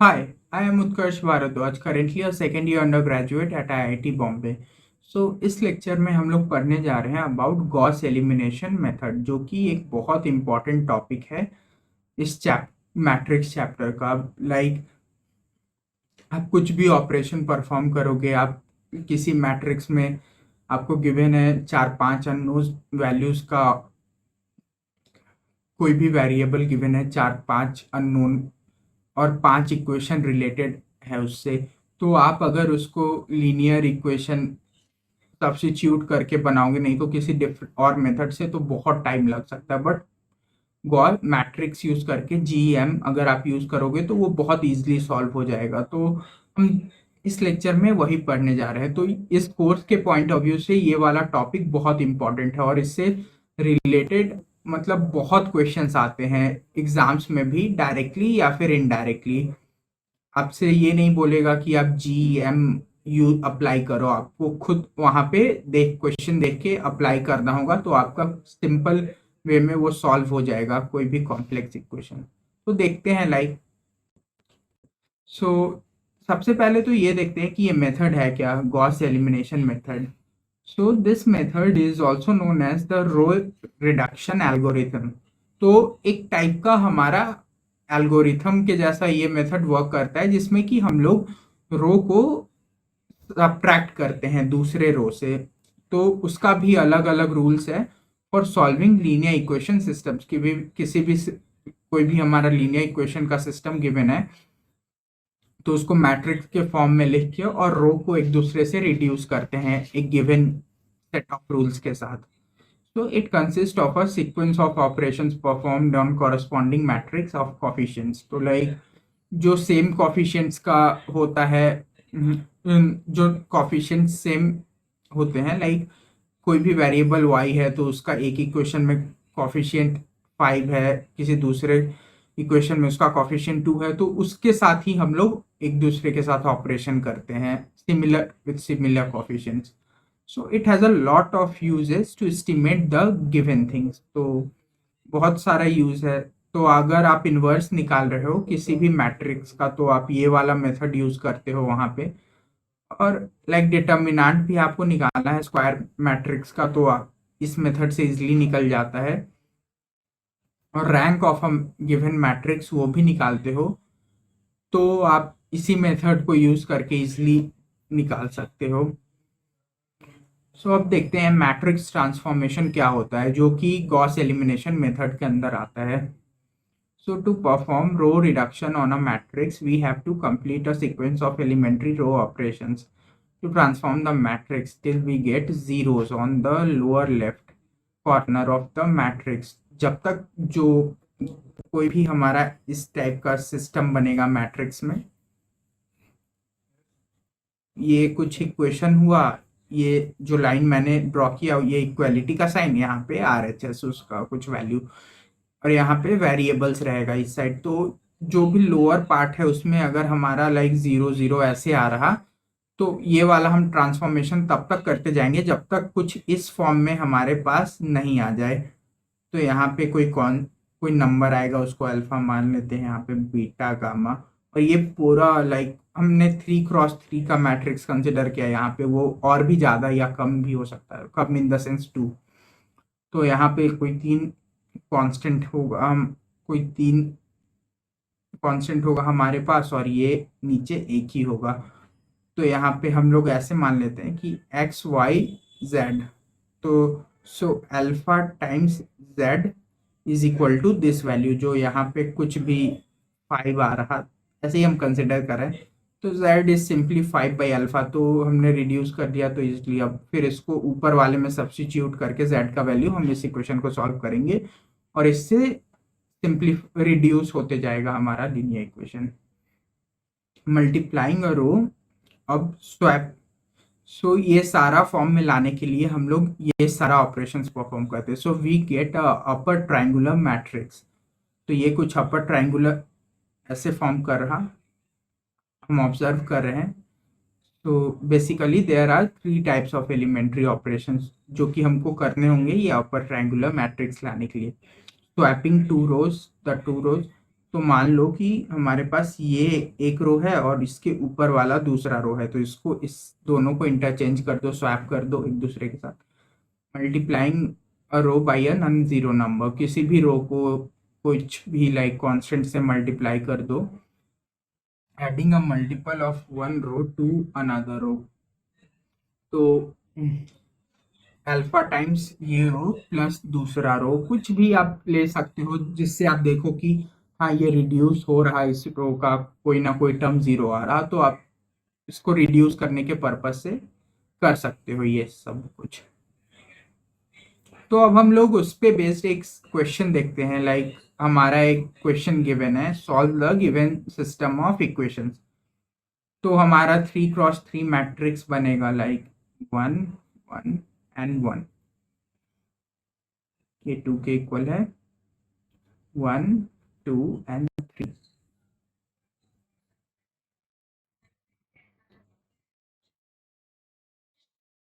Hi, I am Utkarsh Bharadwaj, currently a second year undergraduate at IIT Bombay. इस lecture में हम लोग पढ़ने जा रहे हैं अबाउट गॉस एलिमिनेशन मेथड, जो कि एक बहुत इम्पॉर्टेंट टॉपिक है इस मैट्रिक्स चैप्टर का। लाइक आप कुछ भी ऑपरेशन परफॉर्म करोगे, आप किसी मैट्रिक्स में आपको गिवन है चार पांच अननोन वैल्यूज का, कोई भी वेरिएबल गिवन है चार पांच अननोन और पांच इक्वेशन रिलेटेड है उससे। तो आप अगर उसको लीनियर इक्वेशन सब्स्टिट्यूट करके बनाओगे, नहीं तो किसी डिफरेंट और मेथड से, तो बहुत टाइम लग सकता है। बट गॉस मैट्रिक्स यूज करके जीएम अगर आप यूज करोगे तो वो बहुत इजीली सॉल्व हो जाएगा। तो हम इस लेक्चर में वही पढ़ने जा रहे हैं। तो इस कोर्स के पॉइंट ऑफ व्यू से ये वाला टॉपिक बहुत इंपॉर्टेंट है और इससे रिलेटेड मतलब बहुत क्वेश्चंस आते हैं एग्जाम्स में भी, डायरेक्टली या फिर इनडायरेक्टली। आपसे ये नहीं बोलेगा कि आप जी एम यू अप्लाई करो, आपको खुद वहां पे क्वेश्चन देख के अप्लाई करना होगा, तो आपका सिंपल वे में वो सॉल्व हो जाएगा कोई भी कॉम्प्लेक्स इक्वेशन। तो देखते हैं लाइक सो सबसे पहले तो ये देखते हैं कि ये मेथड है क्या, Gauss elimination method. So this method is also known as the row reduction algorithm. तो एक टाइप का हमारा एल्गोरिथम के जैसा ये मेथड वर्क करता है, जिसमें कि हम लोग रो को सब्ट्रैक्ट करते हैं दूसरे रो से। तो उसका भी अलग अलग रूल्स है for solving linear equation systems की भी। कोई भी हमारा लीनियर इक्वेशन का सिस्टम गिवन है, तो उसको मैट्रिक्स के फॉर्म में लिख के और रो को एक दूसरे से रिड्यूस करते हैं एक गिवन सेट ऑफ रूल्स के साथ। So it consists of a sequence of operations performed on corresponding matrix of coefficients. तो लाइक जो सेम coefficients का होता है, जो coefficients सेम होते हैं, लाइक कोई भी वेरिएबल y है तो उसका एक इक्वेशन में coefficient 5 है, किसी दूसरे इक्वेशन में उसका coefficient 2 है, तो उसके साथ ही हम लोग एक दूसरे के साथ ऑपरेशन करते हैं similar with similar coefficients. So it has a lot of uses to estimate the given things. तो बहुत सारा यूज है। तो अगर आप इन्वर्स निकाल रहे हो किसी भी मैट्रिक्स का, तो आप ये वाला मेथड यूज करते हो वहां पे। और लाइक डिटर्मिनेंट भी आपको निकालना है स्क्वायर मैट्रिक्स का, तो आप इस मेथड से इजीली निकल जाता है। और rank of a given matrix वो भी निकालते हो, तो आप इसी मेथड को यूज करके इजीली निकाल सकते हो। अब देखते हैं मैट्रिक्स ट्रांसफॉर्मेशन क्या होता है, जो कि गॉस एलिमिनेशन मेथड के अंदर आता है। To perform row reduction on a matrix we have to complete a sequence of elementary row operations to transform the matrix till we get zeros on the lower left corner of the matrix. जब तक जो कोई भी हमारा इस type का system बनेगा matrix में, ये कुछ इक्वेशन हुआ, ये जो लाइन मैंने ड्रॉ किया ये इक्वालिटी का साइन, यहाँ पे आर एच एस उसका कुछ वैल्यू, और यहाँ पे वेरिएबल्स रहेगा इस साइड। तो जो भी लोअर पार्ट है उसमें अगर हमारा लाइक जीरो जीरो ऐसे आ रहा, तो ये वाला हम ट्रांसफॉर्मेशन तब तक करते जाएंगे जब तक कुछ इस फॉर्म में हमारे पास नहीं आ जाए। तो यहाँ पे कोई नंबर आएगा, उसको अल्फा मान लेते हैं, यहाँ पे बीटा गामा, और ये पूरा लाइक हमने 3x3 का मैट्रिक्स कंसिडर किया। यहाँ पे वो और भी ज्यादा या कम भी हो सकता है, कम इन द सेंस 2। तो यहाँ पे कोई तीन कांस्टेंट होगा, हम कोई तीन कांस्टेंट होगा हमारे पास, और ये नीचे एक ही होगा। तो यहाँ पे हम लोग ऐसे मान लेते हैं कि एक्स वाई जेड, तो so alpha times z is equal to this value, जो यहाँ पे कुछ भी 5 आ रहा, ऐसे ही हम कंसिडर करें। तो z is simply 5 by alpha, तो हमने रिड्यूस कर दिया, तो इसलिए अब फिर इसको ऊपर वाले में सब्स्टिट्यूट करके z का वैल्यू हम इस इक्वेशन को सॉल्व करेंगे, और इससे सिंपली रिड्यूस होते जाएगा हमारा लीनियर इक्वेशन। मल्टीप्लाइंग अ रो, अब स्वैप। ये सारा फॉर्म में लाने के लिए हम लोग ये सारा ऑपरेशंस परफॉर्म करते हैं। We get a upper triangular matrix. तो ये कुछ अपर ट्रायंगुलर ऐसे फॉर्म कर रहा, हम ऑब्जर्व कर रहे हैं। तो basically there are 3 types of elementary operations जो कि हमको करने होंगे ये अपर ट्रायंगुलर मैट्रिक्स लाने के लिए। Swapping two rows, the two rows, तो मान लो कि हमारे पास ये एक रो है और इसके ऊपर वाला दूसरा रो है, तो इसको इस दोनों को इंटरचेंज कर दो, स्वैप कर दो एक दूसरे के साथ। Multiplying a row by a non zero number, किसी भी रो को कुछ भी लाइक कांस्टेंट से मल्टीप्लाई कर दो। Adding a multiple of one row to another row, तो अल्फा टाइम्स ये रो प्लस दूसरा रो, कुछ भी आप ले सकते हो जिससे आप देखो कि हाँ ये रिड्यूस हो रहा है, इस रो का कोई ना कोई टर्म जीरो आ रहा, तो आप इसको रिड्यूस करने के पर्पज से कर सकते हो ये सब कुछ। तो अब हम लोग उस पे बेस्ड एक क्वेश्चन देखते हैं। लाइक हमारा एक क्वेश्चन गिवन है, solve the given system of equations. तो हमारा 3x3 मैट्रिक्स बनेगा लाइक 1 1 एंड 1, ये 2 के इक्वल है, 1 2 एंड 3।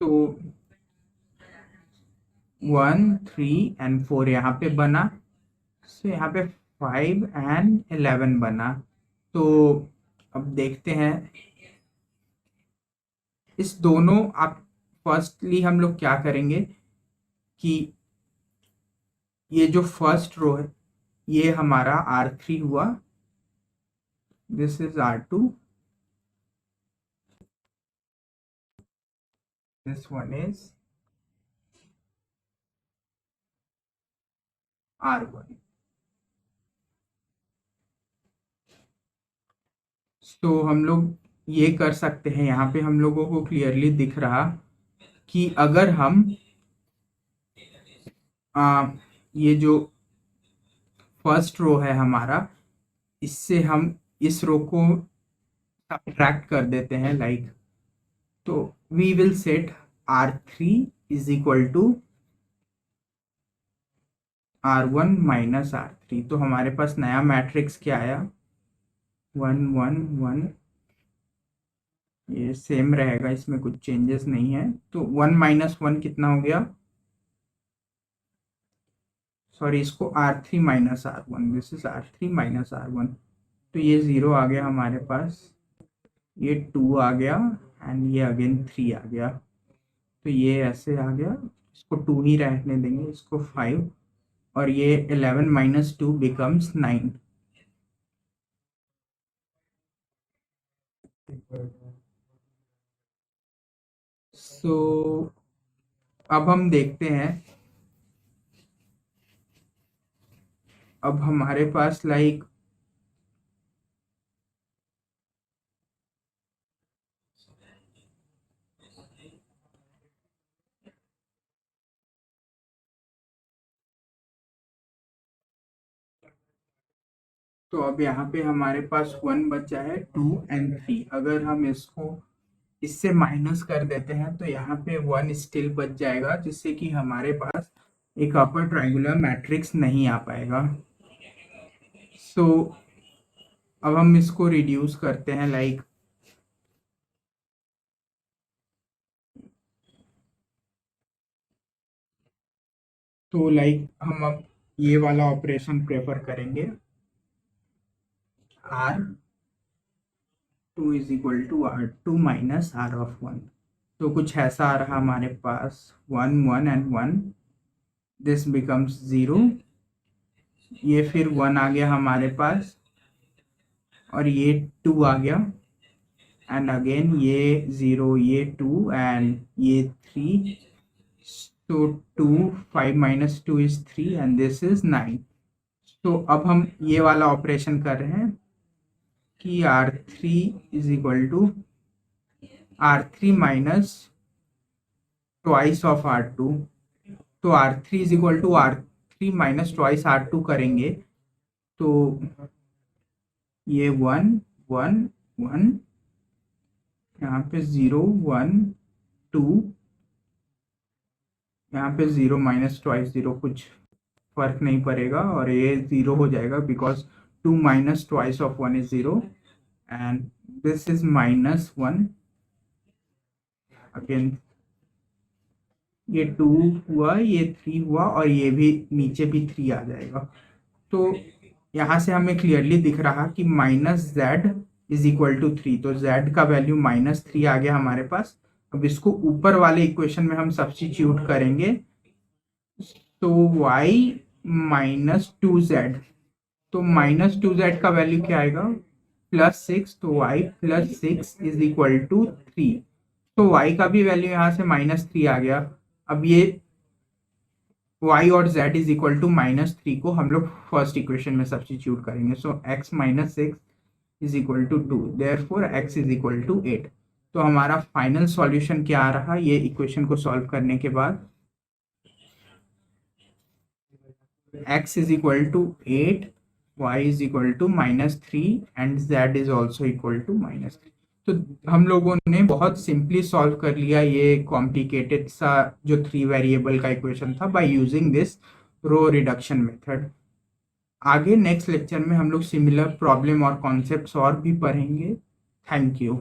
तो 1 3 एंड 4 यहाँ पे बना, तो यहाँ पे 5 एंड 11 बना। तो अब देखते हैं इस दोनों, आप फर्स्टली हम लोग क्या करेंगे कि ये जो फर्स्ट रो है ये हमारा R3 हुआ, this is R2, this one is R1। तो हम लोग ये कर सकते हैं, यहाँ पे हम लोगों को क्लियरली दिख रहा कि अगर हम ये जो फर्स्ट रो है हमारा, इससे हम इस रो को सब्ट्रैक्ट कर देते हैं लाइक, तो we will set R3 is equal to R1 minus R3। तो हमारे पास नया मैट्रिक्स क्या आया, 1 1 1, ये सेम रहेगा, इसमें कुछ चेंजेस नहीं है। तो 1 - 1 कितना हो गया, सॉरी इसको R3 minus R1, this is R3 minus R1। तो ये 0 आ गया हमारे पास, ये 2 आ गया एंड ये अगेन 3 आ गया। तो ये ऐसे आ गया, इसको 2 ही रहने देंगे, इसको 5, और ये 11 - 2 बिकम्स 9। सो अब हम देखते हैं, अब हमारे पास लाइक तो अब यहाँ पे हमारे पास 1 बचा है, 2 एंड 3। अगर हम इसको इससे माइनस कर देते हैं तो यहाँ पे 1 स्टिल बच जाएगा, जिससे कि हमारे पास एक अपर ट्रायंगुलर मैट्रिक्स नहीं आ पाएगा। सो अब हम इसको रिड्यूस करते हैं लाइक, तो लाइक हम अब ये वाला ऑपरेशन प्रेफर करेंगे, R2 is equal to R2 minus R(1). तो कुछ ऐसा आ रहा हमारे पास, 1 1 एंड 1, दिस बिकम्स 0, ये फिर 1 आ गया हमारे पास, और ये 2 आ गया, एंड अगेन ये 0, ये 2 एंड ये 3। तो 2 5 - 2 इज 3 एंड दिस इज 9। तो अब हम ये वाला ऑपरेशन कर रहे हैं कि R3 is equal to R3 minus twice of R2। तो R3 is equal to R3 minus twice R2 करेंगे, तो ये 1 1 1, यहाँ पे 0 1 2, यहाँ पे 0 माइनस ट्वाइस 0, कुछ फर्क नहीं पड़ेगा, और ये 0 हो जाएगा because 2 minus twice of 1 is 0, and this is -1। Again ये 2 हुआ, ये 3 हुआ, और ये भी नीचे भी 3 आ जाएगा। तो यहाँ से हमें क्लियरली दिख रहा कि -z = 3, तो z का वैल्यू -3 आ गया हमारे पास। अब इसको ऊपर वाले इक्वेशन में हम सब्स्टिट्यूट करेंगे, तो y -2z, तो -2z का वैल्यू क्या आएगा, +6, तो y +6 = 3, तो y का भी वैल्यू यहाँ से -3 आ गया। अब ये y और z = -3 को हम लोग फर्स्ट इक्वेशन में सब्स्टिट्यूट करेंगे, सो x -6 = 2, देयरफॉर x = 8। तो हमारा फाइनल सॉल्यूशन क्या आ रहा, ये इक्वेशन को सॉल्व करने के बाद, x = 8, y = -3 and z is also equal to -3। तो हम लोगों ने बहुत सिंपली सॉल्व कर लिया ये कॉम्प्लिकेटेड सा जो 3 वेरिएबल का इक्वेशन था by using this row reduction method. आगे नेक्स्ट लेक्चर में हम लोग सिमिलर प्रॉब्लम और कॉन्सेप्ट्स और भी पढ़ेंगे। Thank you.